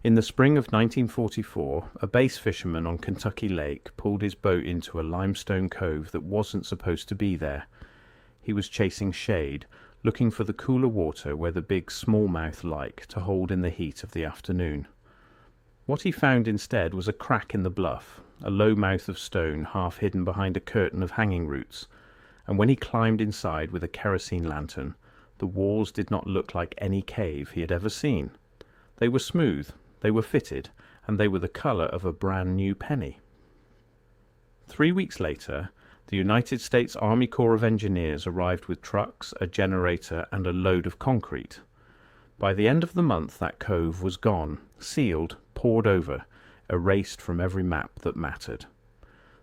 In the spring of 1944, a bass fisherman on Kentucky Lake pulled his boat into a limestone cove that wasn't supposed to be there. He was chasing shade, looking for the cooler water where the big smallmouth like to hold in the heat of the afternoon. What he found instead was a crack in the bluff, a low mouth of stone half hidden behind a curtain of hanging roots, and when he climbed inside with a kerosene lantern, the walls did not look like any cave he had ever seen. They were smooth, they were fitted, and they were the colour of a brand new penny. 3 weeks later, the United States Army Corps of Engineers arrived with trucks, a generator, and a load of concrete. By the end of the month that cove was gone, sealed, poured over, erased from every map that mattered.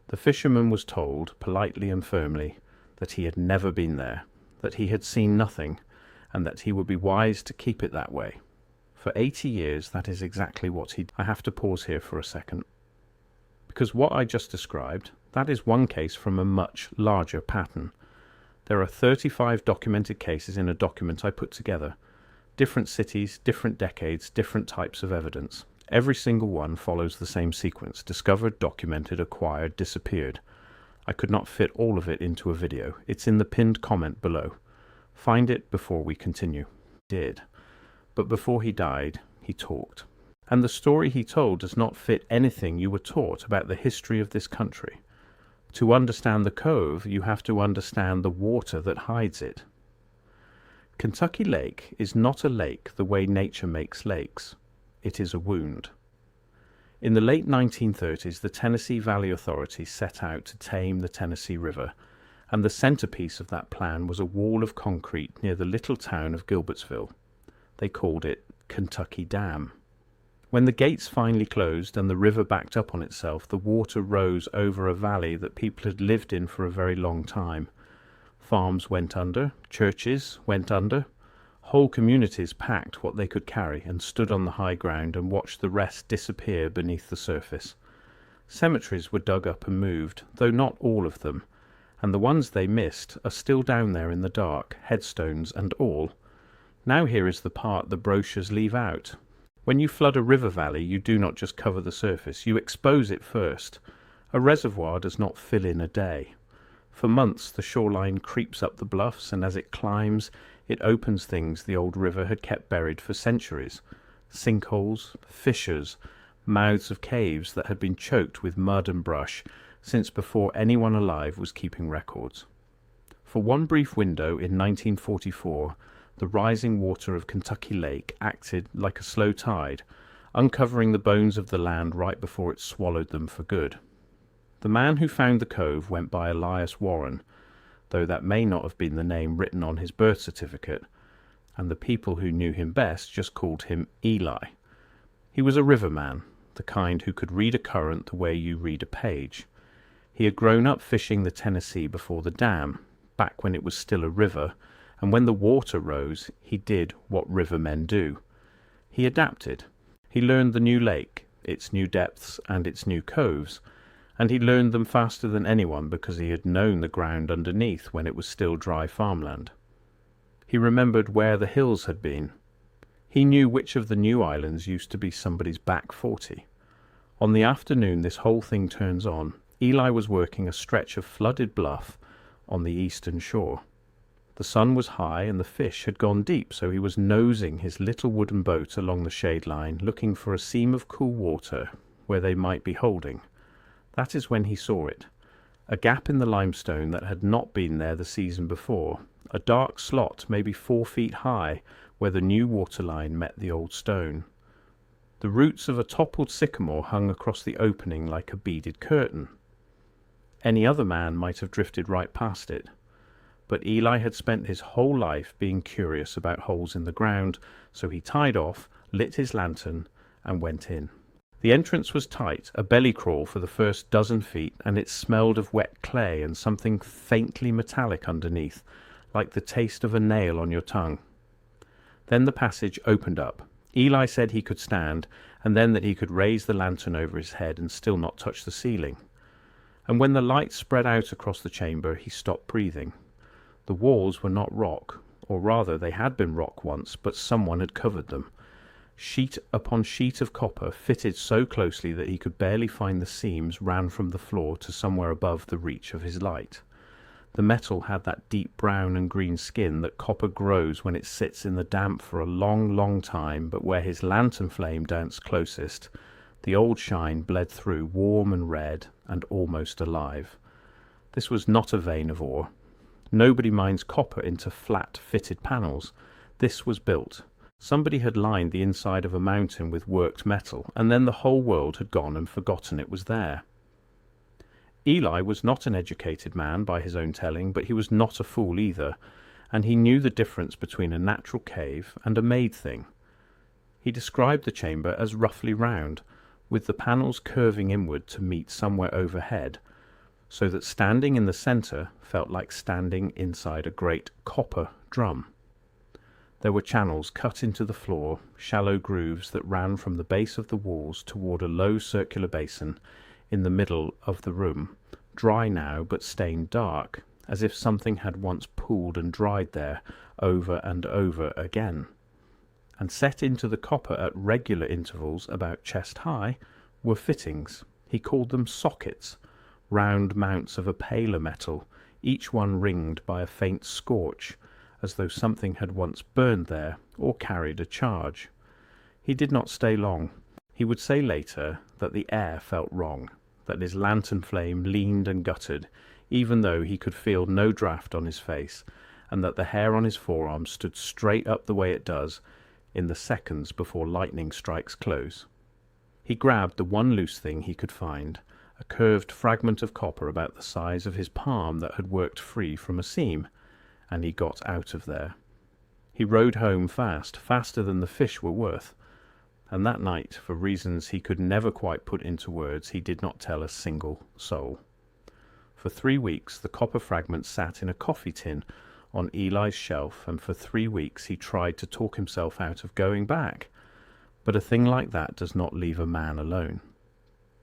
The fisherman was told, politely and firmly, that he had never been there, that he had seen nothing, and that he would be wise to keep it that way. For 80 years, that is exactly what he did. I have to pause here for a second, because what I just described, that is one case from a much larger pattern. There are 35 documented cases in a document I put together. Different cities, different decades, different types of evidence. Every single one follows the same sequence: discovered, documented, acquired, disappeared. I could not fit all of it into a video. It's in the pinned comment below. Find it before we continue. He did. But before he died, he talked. And the story he told does not fit anything you were taught about the history of this country. To understand the cove, you have to understand the water that hides it. Kentucky Lake is not a lake the way nature makes lakes. It is a wound. In the late 1930s, the Tennessee Valley Authority set out to tame the Tennessee River, and the centerpiece of that plan was a wall of concrete near the little town of Gilbertsville. They called it Kentucky Dam. When the gates finally closed and the river backed up on itself, the water rose over a valley that people had lived in for a very long time. Farms went under, churches went under, whole communities packed what they could carry and stood on the high ground and watched the rest disappear beneath the surface. Cemeteries were dug up and moved, though not all of them, and the ones they missed are still down there in the dark, headstones and all. Now here is the part the brochures leave out. When you flood a river valley, you do not just cover the surface, you expose it first. A reservoir does not fill in a day. For months the shoreline creeps up the bluffs, and as it climbs, it opens things the old river had kept buried for centuries. Sinkholes, fissures, mouths of caves that had been choked with mud and brush since before anyone alive was keeping records. For one brief window in 1944, the rising water of Kentucky Lake acted like a slow tide, uncovering the bones of the land right before it swallowed them for good. The man who found the cove went by Elias Warren, though that may not have been the name written on his birth certificate, and the people who knew him best just called him Eli. He was a riverman, the kind who could read a current the way you read a page. He had grown up fishing the Tennessee before the dam, back when it was still a river, and when the water rose, he did what rivermen do. He adapted. He learned the new lake, its new depths and its new coves, and he learned them faster than anyone because he had known the ground underneath when it was still dry farmland. He remembered where the hills had been. He knew which of the new islands used to be somebody's back 40. On the afternoon this whole thing turns on, Eli was working a stretch of flooded bluff on the eastern shore. The sun was high and the fish had gone deep, so he was nosing his little wooden boat along the shade line, looking for a seam of cool water where they might be holding. That is when he saw it. A gap in the limestone that had not been there the season before, a dark slot maybe 4 feet high where the new waterline met the old stone. The roots of a toppled sycamore hung across the opening like a beaded curtain. Any other man might have drifted right past it. But Eli had spent his whole life being curious about holes in the ground, so he tied off, lit his lantern, and went in. The entrance was tight, a belly crawl for the first dozen feet, and it smelled of wet clay and something faintly metallic underneath, like the taste of a nail on your tongue. Then the passage opened up. Eli said he could stand, and then that he could raise the lantern over his head and still not touch the ceiling. And when the light spread out across the chamber, he stopped breathing. The walls were not rock, or rather they had been rock once, but someone had covered them. Sheet upon sheet of copper, fitted so closely that he could barely find the seams, ran from the floor to somewhere above the reach of his light. The metal had that deep brown and green skin that copper grows when it sits in the damp for a long, long time, but where his lantern flame danced closest, the old shine bled through, warm and red and almost alive. This was not a vein of ore. Nobody mines copper into flat, fitted panels. This was built. Somebody had lined the inside of a mountain with worked metal, and then the whole world had gone and forgotten it was there. Eli was not an educated man by his own telling, but he was not a fool either, and he knew the difference between a natural cave and a made thing. He described the chamber as roughly round, with the panels curving inward to meet somewhere overhead, so that standing in the centre felt like standing inside a great copper drum. There were channels cut into the floor, shallow grooves that ran from the base of the walls toward a low circular basin in the middle of the room, dry now but stained dark, as if something had once pooled and dried there over and over again. And set into the copper at regular intervals about chest high were fittings. He called them sockets, round mounts of a paler metal, each one ringed by a faint scorch, as though something had once burned there or carried a charge. He did not stay long. He would say later that the air felt wrong, that his lantern flame leaned and guttered, even though he could feel no draught on his face, and that the hair on his forearm stood straight up the way it does in the seconds before lightning strikes close. He grabbed the one loose thing he could find, a curved fragment of copper about the size of his palm that had worked free from a seam, and he got out of there. He rowed home fast, faster than the fish were worth, and that night, for reasons he could never quite put into words, he did not tell a single soul. For 3 weeks the copper fragment sat in a coffee tin on Eli's shelf, and for 3 weeks he tried to talk himself out of going back. But a thing like that does not leave a man alone.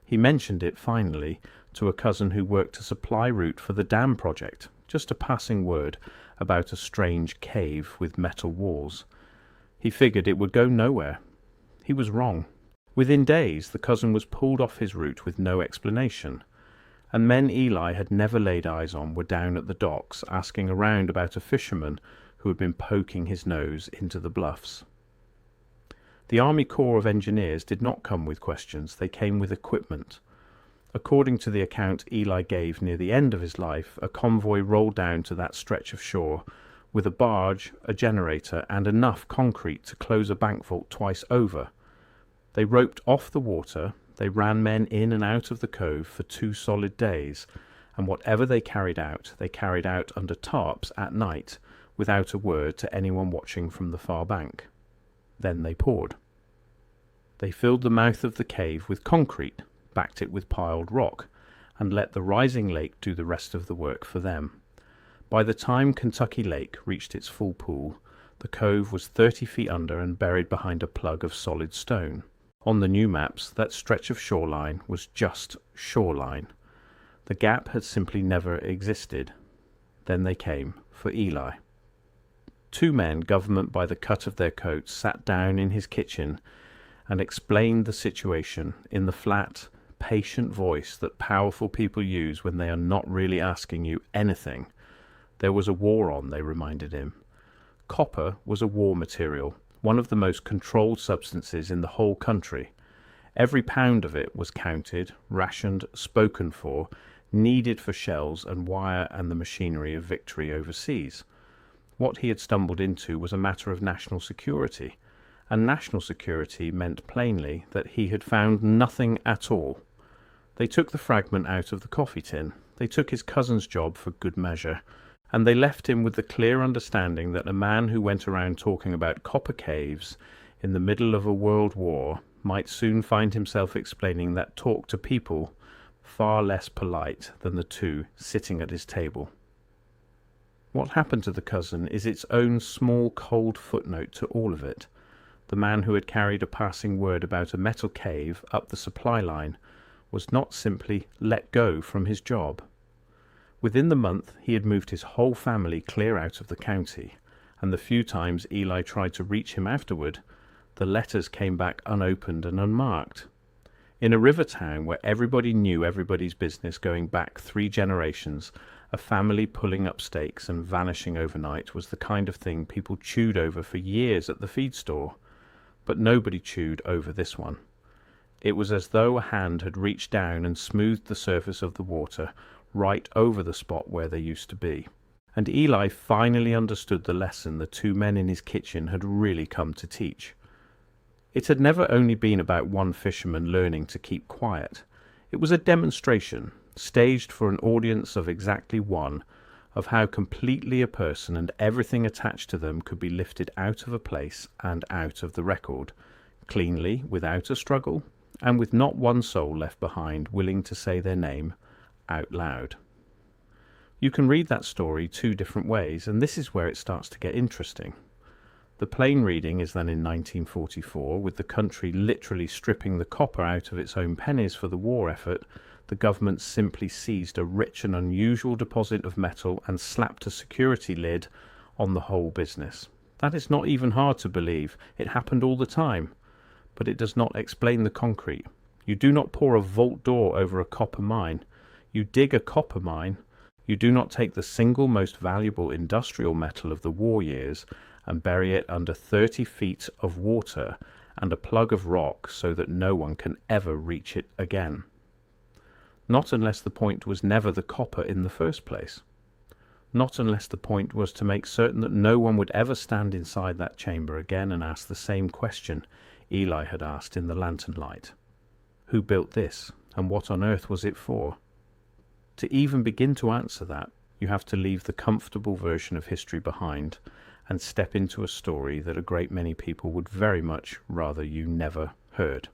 He mentioned it finally to a cousin who worked a supply route for the dam project, just a passing word about a strange cave with metal walls. He figured it would go nowhere. He was wrong. Within days the cousin was pulled off his route with no explanation, and men Eli had never laid eyes on were down at the docks asking around about a fisherman who had been poking his nose into the bluffs. The Army Corps of Engineers did not come with questions, they came with equipment. According to the account Eli gave near the end of his life, a convoy rolled down to that stretch of shore with a barge, a generator, and enough concrete to close a bank vault twice over. They roped off the water, they ran men in and out of the cove for 2 solid days, and whatever they carried out under tarps at night, without a word to anyone watching from the far bank. Then they poured. They filled the mouth of the cave with concrete, backed it with piled rock, and let the rising lake do the rest of the work for them. By the time Kentucky Lake reached its full pool, the cove was 30 feet under and buried behind a plug of solid stone. On the new maps, that stretch of shoreline was just shoreline. The gap had simply never existed. Then they came for Eli. 2 men, government by the cut of their coats, sat down in his kitchen and explained the situation in the flat, patient voice that powerful people use when they are not really asking you anything. There was a war on, they reminded him. Copper was a war material, one of the most controlled substances in the whole country. Every pound of it was counted, rationed, spoken for, needed for shells and wire and the machinery of victory overseas. What he had stumbled into was a matter of national security, and national security meant plainly that he had found nothing at all. They took the fragment out of the coffee tin, they took his cousin's job for good measure, and they left him with the clear understanding that a man who went around talking about copper caves in the middle of a world war might soon find himself explaining that talk to people far less polite than the 2 sitting at his table. What happened to the cousin is its own small cold footnote to all of it. The man who had carried a passing word about a metal cave up the supply line was not simply let go from his job. Within the month he had moved his whole family clear out of the county, and the few times Eli tried to reach him afterward, The letters came back unopened and unmarked. In a river town where everybody knew everybody's business going back 3 generations, a family pulling up stakes and vanishing overnight was the kind of thing people chewed over for years at the feed store. But nobody chewed over this one. It was as though a hand had reached down and smoothed the surface of the water right over the spot where they used to be. And Eli finally understood the lesson the 2 men in his kitchen had really come to teach. It had never only been about one fisherman learning to keep quiet. It was a demonstration, staged for an audience of exactly one, of how completely a person and everything attached to them could be lifted out of a place and out of the record, cleanly, without a struggle, and with not one soul left behind willing to say their name out loud. You can read that story 2 different ways, and this is where it starts to get interesting. The plain reading is then in 1944, with the country literally stripping the copper out of its own pennies for the war effort. The government simply seized a rich and unusual deposit of metal and slapped a security lid on the whole business. That is not even hard to believe. It happened all the time. But it does not explain the concrete. You do not pour a vault door over a copper mine. You dig a copper mine. You do not take the single most valuable industrial metal of the war years and bury it under 30 feet of water and a plug of rock so that no one can ever reach it again. Not unless the point was never the copper in the first place. Not unless the point was to make certain that no one would ever stand inside that chamber again and ask the same question Eli had asked in the lantern light. Who built this, and what on earth was it for? To even begin to answer that, you have to leave the comfortable version of history behind and step into a story that a great many people would very much rather you never heard.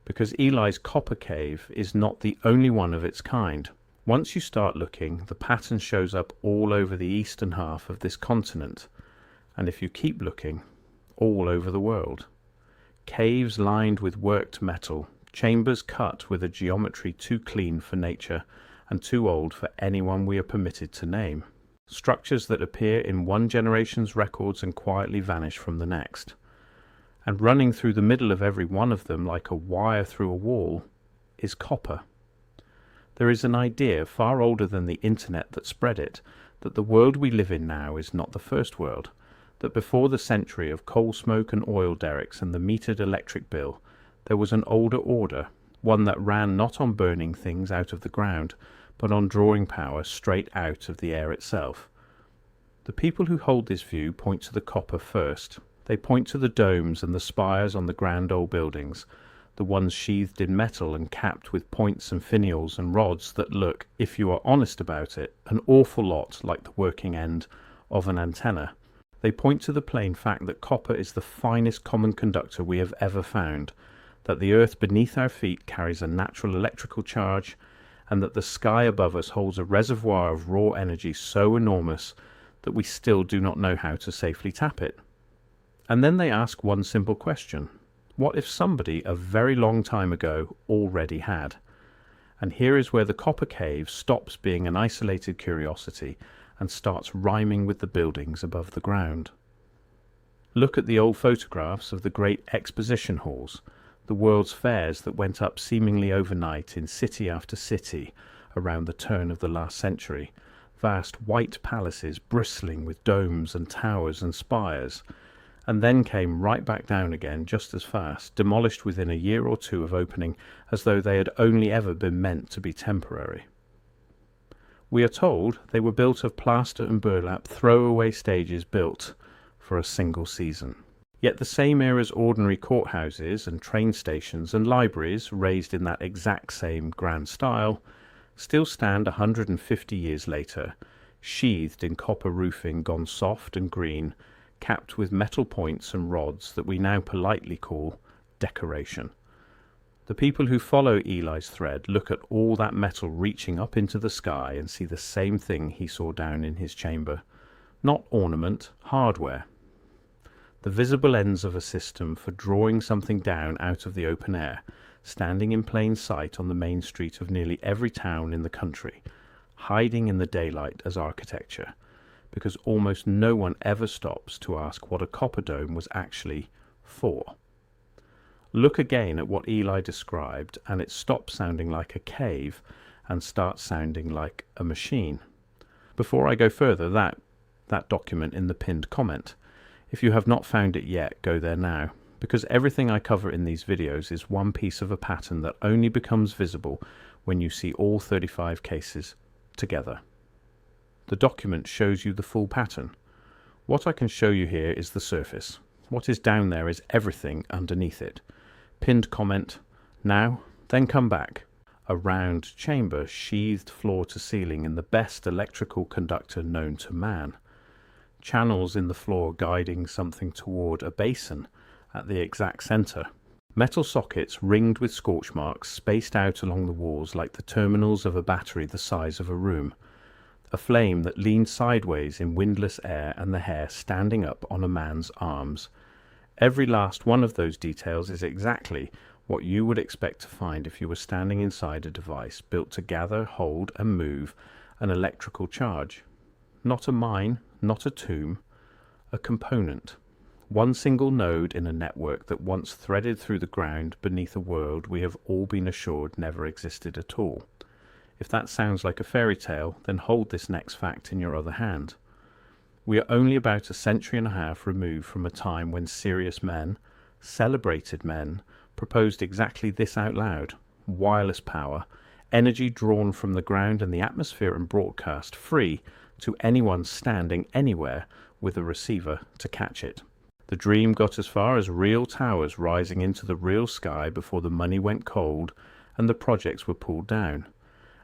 Because Eli's copper cave is not the only one of its kind. Once you start looking, the pattern shows up all over the eastern half of this continent, and if you keep looking, all over the world. Caves lined with worked metal, chambers cut with a geometry too clean for nature and too old for anyone we are permitted to name. Structures that appear in one generation's records and quietly vanish from the next. And running through the middle of every one of them like a wire through a wall is copper. There is an idea far older than the internet that spread it, that the world we live in now is not the first world, that before the century of coal smoke and oil derricks and the metered electric bill, there was an older order, one that ran not on burning things out of the ground, but on drawing power straight out of the air itself. The people who hold this view point to the copper first. They point to the domes and the spires on the grand old buildings, the ones sheathed in metal and capped with points and finials and rods that look, if you are honest about it, an awful lot like the working end of an antenna. They point to the plain fact that copper is the finest common conductor we have ever found, that the earth beneath our feet carries a natural electrical charge, and that the sky above us holds a reservoir of raw energy so enormous that we still do not know how to safely tap it. And then they ask one simple question. What if somebody a very long time ago already had? And here is where the copper cave stops being an isolated curiosity and starts rhyming with the buildings above the ground. Look at the old photographs of the great exposition halls, the world's fairs that went up seemingly overnight in city after city around the turn of the last century, vast white palaces bristling with domes and towers and spires, and then came right back down again just as fast, demolished within a year or 2 of opening, as though they had only ever been meant to be temporary. We are told they were built of plaster and burlap throwaway stages built for a single season. Yet the same era's ordinary courthouses and train stations and libraries, raised in that exact same grand style, still stand 150 years later, sheathed in copper roofing gone soft and green, capped with metal points and rods that we now politely call decoration. The people who follow Eli's thread look at all that metal reaching up into the sky and see the same thing he saw down in his chamber. Not ornament, hardware. The visible ends of a system for drawing something down out of the open air, standing in plain sight on the main street of nearly every town in the country, hiding in the daylight as architecture, because almost no one ever stops to ask what a copper dome was actually 4. Look again at what Eli described, and it stops sounding like a cave and starts sounding like a machine. Before I go further, that document in the pinned comment. If you have not found it yet, go there now, because everything I cover in these videos is one piece of a pattern that only becomes visible when you see all 35 cases together. The document shows you the full pattern. What I can show you here is the surface. What is down there is everything underneath it. Pinned comment, now, then come back. A round chamber sheathed floor to ceiling in the best electrical conductor known to man. Channels in the floor guiding something toward a basin at the exact center. Metal sockets ringed with scorch marks spaced out along the walls like the terminals of a battery the size of a room. A flame that leaned sideways in windless air, and the hair standing up on a man's arms. Every last one of those details is exactly what you would expect to find if you were standing inside a device built to gather, hold, and move an electrical charge. Not a mine, not a tomb, a component. One single node in a network that once threaded through the ground beneath a world we have all been assured never existed at all. If that sounds like a fairy tale, then hold this next fact in your other hand. We are only about a century and a half removed from a time when serious men, celebrated men, proposed exactly this out loud: wireless power, energy drawn from the ground and the atmosphere and broadcast free to anyone standing anywhere with a receiver to catch it. The dream got as far as real towers rising into the real sky before the money went cold and the projects were pulled down.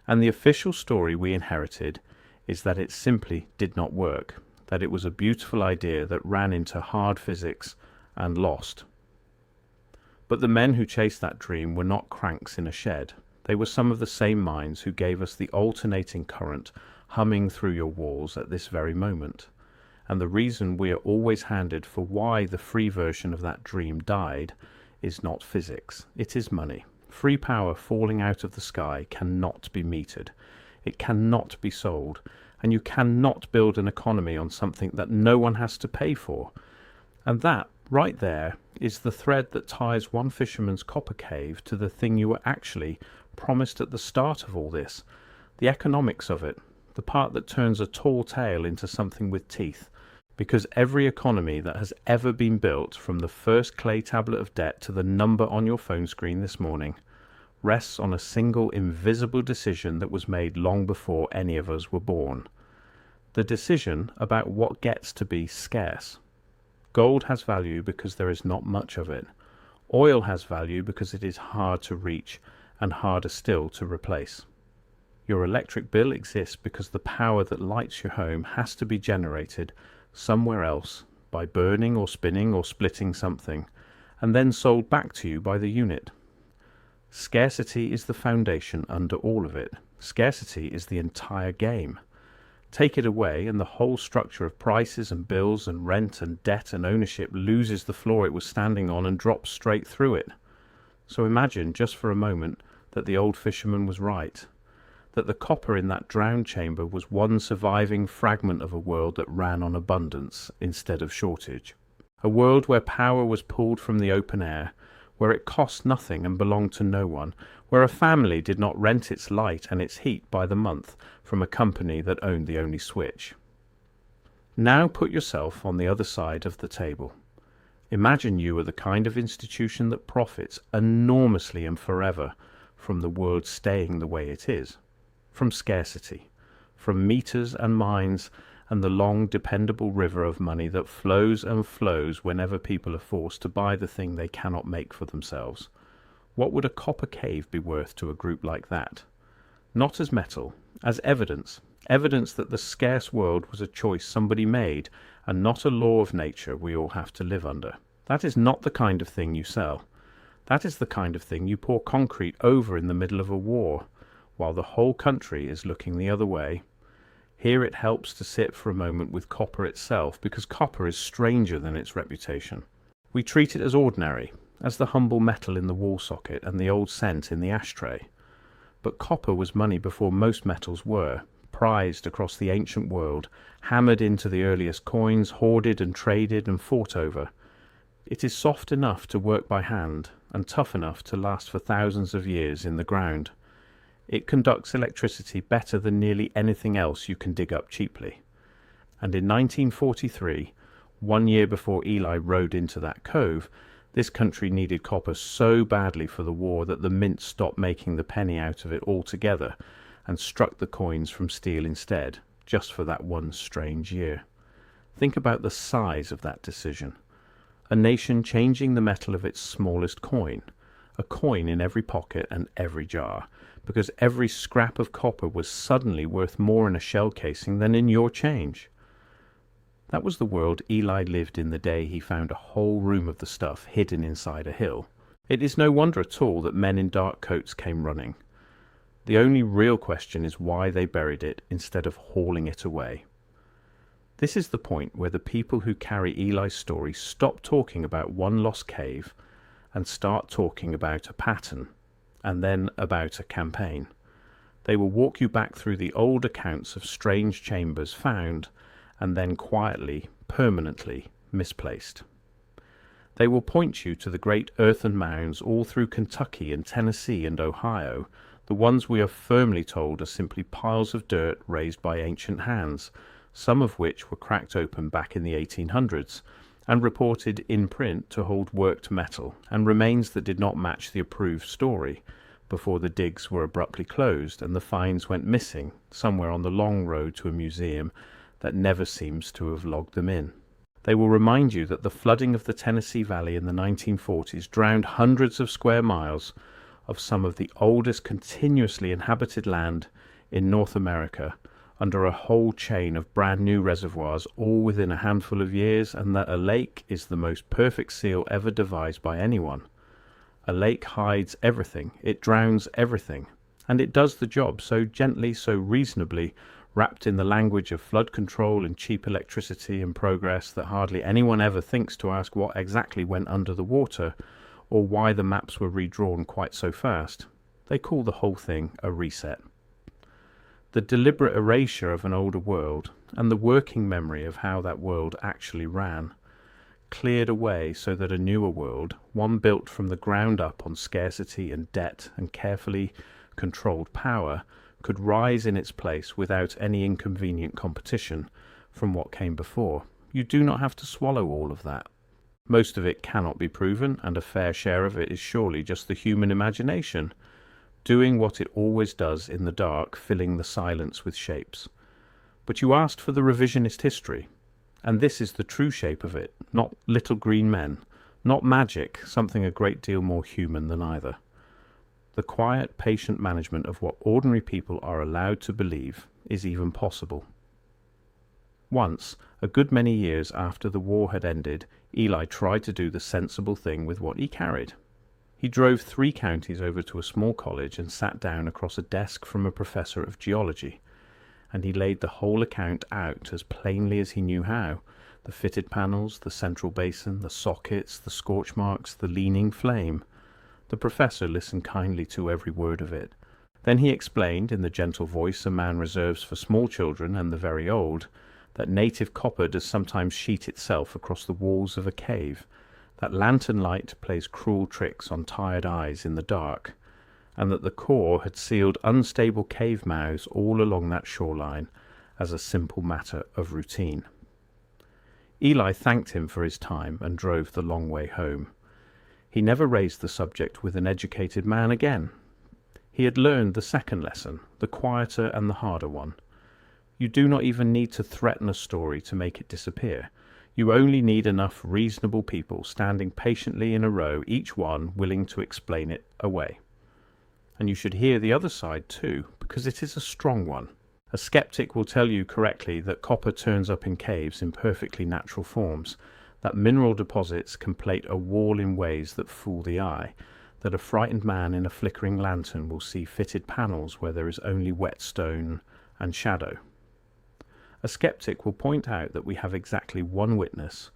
And the official story we inherited is that it simply did not work, that it was a beautiful idea that ran into hard physics and lost. But the men who chased that dream were not cranks in a shed. They were some of the same minds who gave us the alternating current humming through your walls at this very moment. And the reason we are always handed for why the free version of that dream died is not physics, it is money. Free power falling out of the sky cannot be metered. It cannot be sold. And you cannot build an economy on something that no one has to pay for. And that, right there, is the thread that ties one fisherman's copper cave to the thing you were actually promised at the start of all this. The economics of it. The part that turns a tall tale into something with teeth. Because every economy that has ever been built, from the first clay tablet of debt to the number on your phone screen this morning, rests on a single invisible decision that was made long before any of us were born. The decision about what gets to be scarce. Gold has value because there is not much of it. Oil has value because it is hard to reach and harder still to replace. Your electric bill exists because the power that lights your home has to be generated somewhere else by burning or spinning or splitting something, and then sold back to you by the unit. Scarcity is the foundation under all of it. Scarcity is the entire game. Take it away and the whole structure of prices and bills and rent and debt and ownership loses the floor it was standing on and drops straight through it. So imagine just for a moment that the old fisherman was right. That the copper in that drowned chamber was one surviving fragment of a world that ran on abundance instead of shortage. A world where power was pulled from the open air, where it cost nothing and belonged to no one, where a family did not rent its light and its heat by the month from a company that owned the only switch. Now put yourself on the other side of the table. Imagine you are the kind of institution that profits enormously and forever from the world staying the way it is. From scarcity, from meters and mines and the long dependable river of money that flows and flows whenever people are forced to buy the thing they cannot make for themselves. What would a copper cave be worth to a group like that? Not as metal, as evidence that the scarce world was a choice somebody made and not a law of nature we all have to live under. That is not the kind of thing you sell. That is the kind of thing you pour concrete over in the middle of a war, while the whole country is looking the other way. Here it helps to sit for a moment with copper itself, because copper is stranger than its reputation. We treat it as ordinary, as the humble metal in the wall socket and the old cent in the ashtray. But copper was money before most metals were, prized across the ancient world, hammered into the earliest coins, hoarded and traded and fought over. It is soft enough to work by hand and tough enough to last for thousands of years in the ground. It conducts electricity better than nearly anything else you can dig up cheaply. And in 1943, 1 year before Eli rode into that cove, this country needed copper so badly for the war that the mint stopped making the penny out of it altogether and struck the coins from steel instead, just for that one strange year. Think about the size of that decision. A nation changing the metal of its smallest coin, a coin in every pocket and every jar, because every scrap of copper was suddenly worth more in a shell casing than in your change. That was the world Eli lived in the day he found a whole room of the stuff hidden inside a hill. It is no wonder at all that men in dark coats came running. The only real question is why they buried it instead of hauling it away. This is the point where the people who carry Eli's story stop talking about one lost cave and start talking about a pattern, and then about a campaign. They will walk you back through the old accounts of strange chambers found and then quietly, permanently misplaced. They will point you to the great earthen mounds all through Kentucky and Tennessee and Ohio, the ones we are firmly told are simply piles of dirt raised by ancient hands, some of which were cracked open back in the 1800s and reported in print to hold worked metal and remains that did not match the approved story, before the digs were abruptly closed and the finds went missing somewhere on the long road to a museum that never seems to have logged them in. They will remind you that the flooding of the Tennessee Valley in the 1940s drowned hundreds of square miles of some of the oldest continuously inhabited land in North America under a whole chain of brand new reservoirs all within a handful of years, and that a lake is the most perfect seal ever devised by anyone. A lake hides everything, it drowns everything, and it does the job so gently, so reasonably, wrapped in the language of flood control and cheap electricity and progress that hardly anyone ever thinks to ask what exactly went under the water or why the maps were redrawn quite so fast. They call the whole thing a reset. The deliberate erasure of an older world and the working memory of how that world actually ran, cleared away so that a newer world, one built from the ground up on scarcity and debt and carefully controlled power, could rise in its place without any inconvenient competition from what came before. You do not have to swallow all of that. Most of it cannot be proven, and a fair share of it is surely just the human imagination, doing what it always does in the dark, filling the silence with shapes. But you asked for the revisionist history, and this is the true shape of it, not little green men, not magic, something a great deal more human than either. The quiet, patient management of what ordinary people are allowed to believe is even possible. Once, a good many years after the war had ended, Eli tried to do the sensible thing with what he carried. He drove 3 counties over to a small college and sat down across a desk from a professor of geology, and he laid the whole account out as plainly as he knew how. The fitted panels, the central basin, the sockets, the scorch marks, the leaning flame. The professor listened kindly to every word of it. Then he explained, in the gentle voice a man reserves for small children and the very old, that native copper does sometimes sheet itself across the walls of a cave, that lantern light plays cruel tricks on tired eyes in the dark, and that the Corps had sealed unstable cave mouths all along that shoreline as a simple matter of routine. Eli thanked him for his time and drove the long way home. He never raised the subject with an educated man again. He had learned the second lesson, the quieter and the harder one. You do not even need to threaten a story to make it disappear. You only need enough reasonable people standing patiently in a row, each one willing to explain it away. And you should hear the other side too, because it is a strong one. A skeptic will tell you correctly that copper turns up in caves in perfectly natural forms, that mineral deposits can plate a wall in ways that fool the eye, that a frightened man in a flickering lantern will see fitted panels where there is only wet stone and shadow. A skeptic will point out that we have exactly one witness,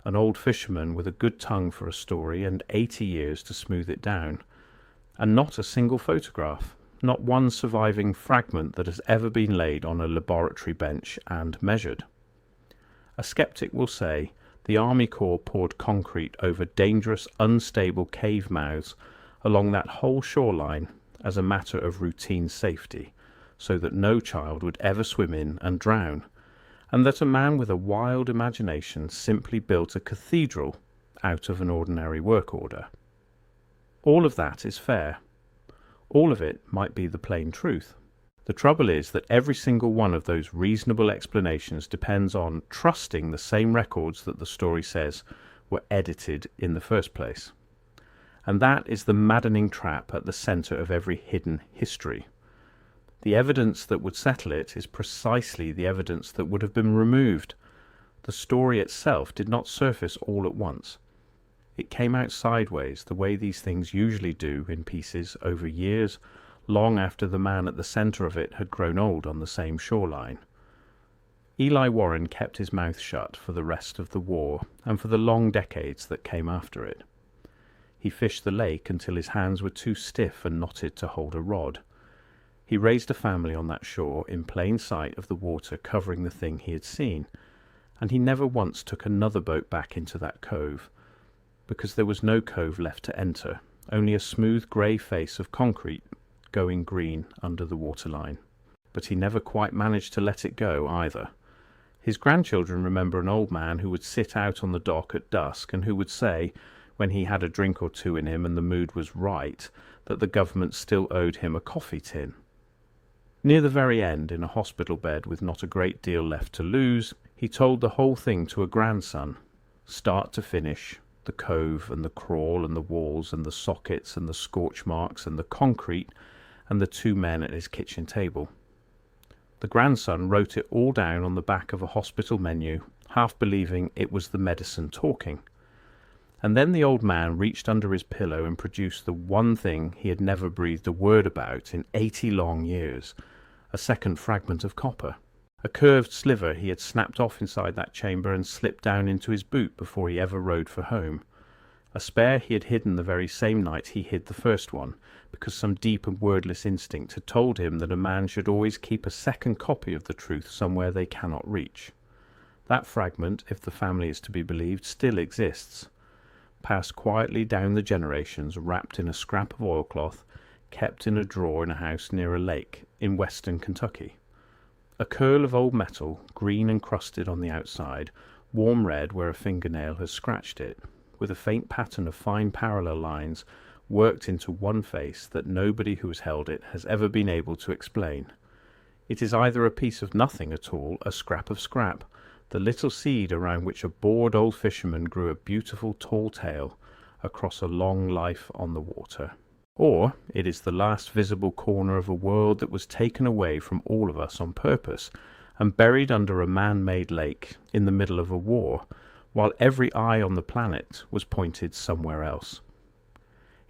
an old fisherman with a good tongue for a story and 80 years to smooth it down, and not a single photograph, not one surviving fragment that has ever been laid on a laboratory bench and measured. A skeptic will say, The Army Corps poured concrete over dangerous, unstable cave mouths along that whole shoreline as a matter of routine safety, so that no child would ever swim in and drown, and that a man with a wild imagination simply built a cathedral out of an ordinary work order. All of that is fair. All of it might be the plain truth. The trouble is that every single one of those reasonable explanations depends on trusting the same records that the story says were edited in the first place. And that is the maddening trap at the centre of every hidden history. The evidence that would settle it is precisely the evidence that would have been removed. The story itself did not surface all at once. It came out sideways, the way these things usually do in pieces over years, long after the man at the centre of it had grown old on the same shoreline. Eli Warren kept his mouth shut for the rest of the war and for the long decades that came after it. He fished the lake until his hands were too stiff and knotted to hold a rod. He raised a family on that shore in plain sight of the water covering the thing he had seen, and he never once took another boat back into that cove, because there was no cove left to enter, only a smooth grey face of concrete going green under the waterline. But he never quite managed to let it go either. His grandchildren remember an old man who would sit out on the dock at dusk and who would say, when he had a drink or two in him and the mood was right, that the government still owed him a coffee tin. Near the very end, in a hospital bed with not a great deal left to lose, he told the whole thing to a grandson, start to finish, the cove and the crawl and the walls and the sockets and the scorch marks and the concrete and the two men at his kitchen table. The grandson wrote it all down on the back of a hospital menu, half believing it was the medicine talking. And then the old man reached under his pillow and produced the one thing he had never breathed a word about in 80 long years, a second fragment of copper. A curved sliver he had snapped off inside that chamber and slipped down into his boot before he ever rode for home. A spare he had hidden the very same night he hid the first one, because some deep and wordless instinct had told him that a man should always keep a second copy of the truth somewhere they cannot reach. That fragment, if the family is to be believed, still exists, passed quietly down the generations, wrapped in a scrap of oilcloth, kept in a drawer in a house near a lake in western Kentucky. A curl of old metal, green and crusted on the outside, warm red where a fingernail has scratched it, with a faint pattern of fine parallel lines worked into one face that nobody who has held it has ever been able to explain. It is either a piece of nothing at all, a scrap of scrap, the little seed around which a bored old fisherman grew a beautiful tall tale across a long life on the water. Or it is the last visible corner of a world that was taken away from all of us on purpose and buried under a man-made lake in the middle of a war, while every eye on the planet was pointed somewhere else.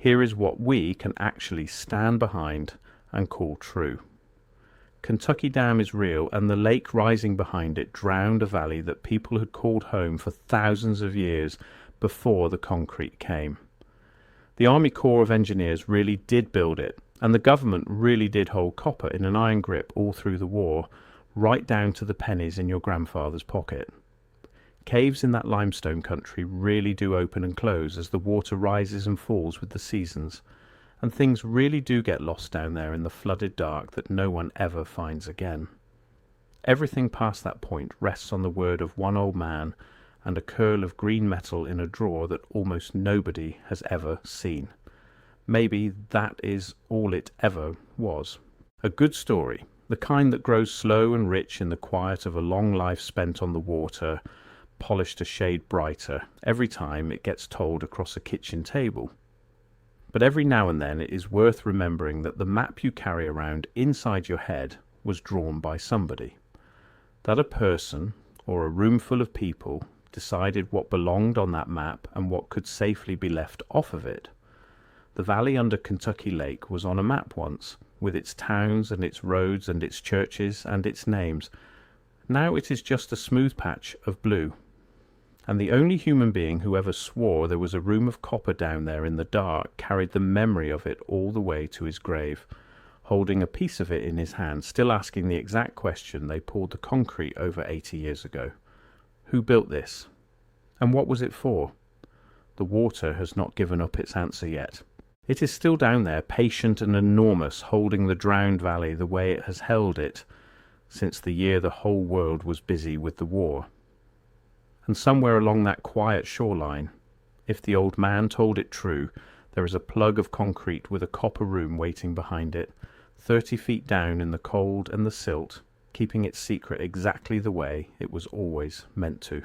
Here is what we can actually stand behind and call true. Kentucky Dam is real, and the lake rising behind it drowned a valley that people had called home for thousands of years before the concrete came. The Army Corps of Engineers really did build it, and the government really did hold copper in an iron grip all through the war, right down to the pennies in your grandfather's pocket. Caves in that limestone country really do open and close as the water rises and falls with the seasons, and things really do get lost down there in the flooded dark that no one ever finds again. Everything past that point rests on the word of one old man and a curl of green metal in a drawer that almost nobody has ever seen. Maybe that is all it ever was. A good story, the kind that grows slow and rich in the quiet of a long life spent on the water, polished a shade brighter every time it gets told across a kitchen table. But every now and then it is worth remembering that the map you carry around inside your head was drawn by somebody. That a person, or a room full of people, decided what belonged on that map and what could safely be left off of it. The valley under Kentucky Lake was on a map once, with its towns and its roads and its churches and its names. Now it is just a smooth patch of blue. And the only human being who ever swore there was a room of copper down there in the dark carried the memory of it all the way to his grave, holding a piece of it in his hand, still asking the exact question they poured the concrete over 80 years ago. Who built this? And what was it for? The water has not given up its answer yet. It is still down there, patient and enormous, holding the drowned valley the way it has held it since the year the whole world was busy with the war. And somewhere along that quiet shoreline, if the old man told it true, there is a plug of concrete with a copper room waiting behind it, 30 feet down in the cold and the silt, keeping its secret exactly the way it was always meant to.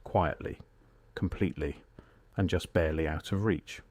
Quietly, completely, and just barely out of reach.